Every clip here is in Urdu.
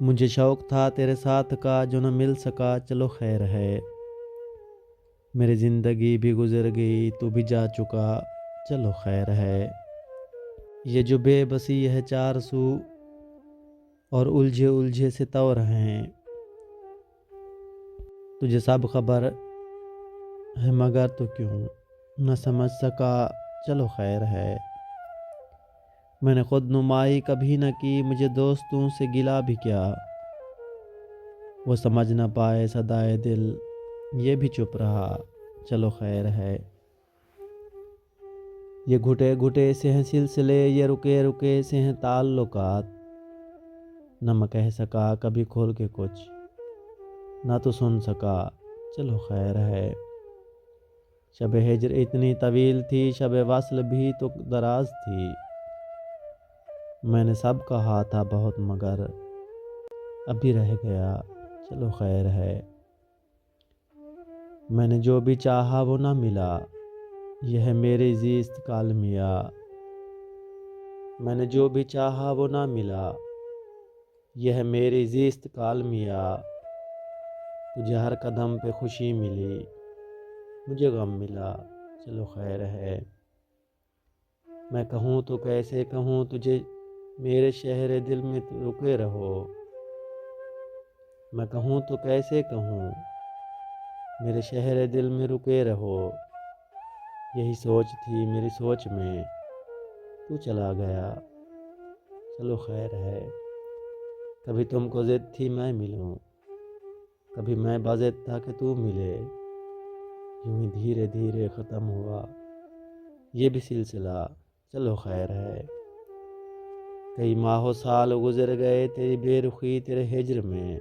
مجھے شوق تھا تیرے ساتھ کا جو نہ مل سکا، چلو خیر ہے۔ میری زندگی بھی گزر گئی، تو بھی جا چکا، چلو خیر ہے۔ یہ جو بے بسی ہے چار سو اور الجھے الجھے سے طور ہیں، تجھے سب خبر ہے مگر تو کیوں نہ سمجھ سکا، چلو خیر ہے۔ میں نے خود نمائی کبھی نہ کی، مجھے دوستوں سے گلا بھی کیا، وہ سمجھ نہ پائے صدائے دل، یہ بھی چپ رہا، چلو خیر ہے۔ یہ گھٹے گھٹے سے ہیں سلسلے، یہ رکے رکے سے ہیں تعلقات، نہ میں کہہ سکا کبھی کھول کے کچھ، نہ تو سن سکا، چلو خیر ہے۔ شب ہجر اتنی طویل تھی، شب وصل بھی تو دراز تھی، میں نے سب کہا تھا بہت مگر ابھی رہ گیا، چلو خیر ہے۔ میں نے جو بھی چاہا وہ نہ ملا، یہ ہے میری زیست کا المیہ۔ میں نے جو بھی چاہا وہ نہ ملا، یہ ہے میری زیست کا المیہ۔ تجھے ہر قدم پہ خوشی ملی، مجھے غم ملا، چلو خیر ہے۔ میں کہوں تو کیسے کہوں تجھے، میرے شہر دل میں رکے رہو۔ میں کہوں تو کیسے کہوں، میرے شہر دل میں رکے رہو۔ یہی سوچ تھی میری سوچ میں، تو چلا گیا، چلو خیر ہے۔ کبھی تم کو ضد تھی میں ملوں، کبھی میں بضد تھا کہ تو ملے، یوں ہی دھیرے دھیرے ختم ہوا یہ بھی سلسلہ، چلو خیر ہے۔ کئی ماہ و سال گزر گئے تیری بے رخی تیرے ہجر میں،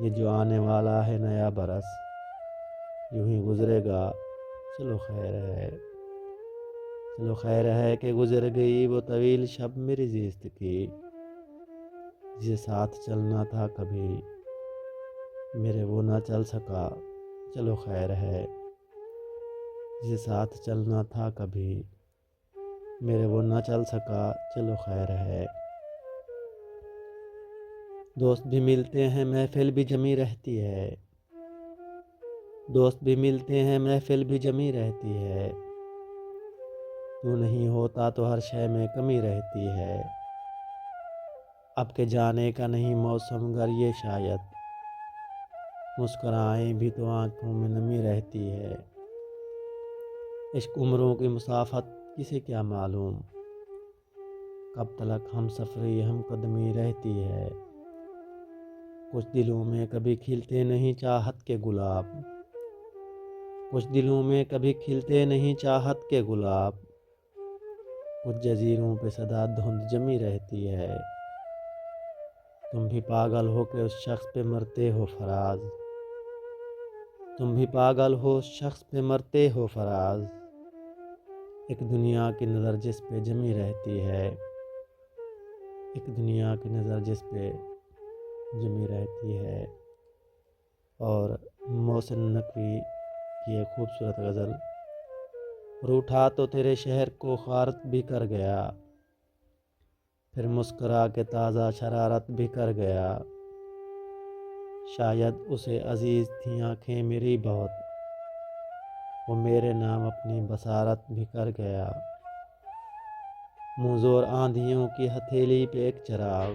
یہ جو آنے والا ہے نیا برس، یوں ہی گزرے گا، چلو خیر ہے۔ چلو خیر ہے کہ گزر گئی وہ طویل شب میری زیست کی، جسے ساتھ چلنا تھا کبھی میرے وہ نہ چل سکا، چلو خیر ہے۔ جسے ساتھ چلنا تھا کبھی میرے وہ نہ چل سکا، چلو خیر ہے۔ دوست بھی ملتے ہیں محفل بھی جمی رہتی ہے، دوست بھی ملتے ہیں محفل بھی جمی رہتی ہے، تو نہیں ہوتا تو ہر شے میں کمی رہتی ہے۔ اب کے جانے کا نہیں موسم گر یہ شاید، مسکرائیں بھی تو آنکھوں میں نمی رہتی ہے۔ عشق عمروں کی مسافت کسے کیا معلوم، کب تلک ہم سفری ہم قدمی رہتی ہے۔ کچھ دلوں میں کبھی کھلتے نہیں چاہت کے گلاب، کچھ دلوں میں کبھی کھلتے نہیں چاہت کے گلاب، کچھ جزیروں پہ سدا دھند جمی رہتی ہے۔ تم بھی پاگل ہو کے اس شخص پہ مرتے ہو فراز، تم بھی پاگل ہو اس شخص پہ مرتے ہو فراز، ایک دنیا کی نظر جس پہ جمی رہتی ہے، ایک دنیا کی نظر جس پہ جمی رہتی ہے۔ اور محسن نقوی کی ایک خوبصورت غزل، روٹھا تو تیرے شہر کو غارت بھی کر گیا، پھر مسکرا کے تازہ شرارت بھی کر گیا، شاید اسے عزیز تھیں آنکھیں میری بہت، وہ میرے نام اپنی بصارت بھی کر گیا۔ منہ زور آندھیوں کی ہتھیلی پہ ایک چراغ،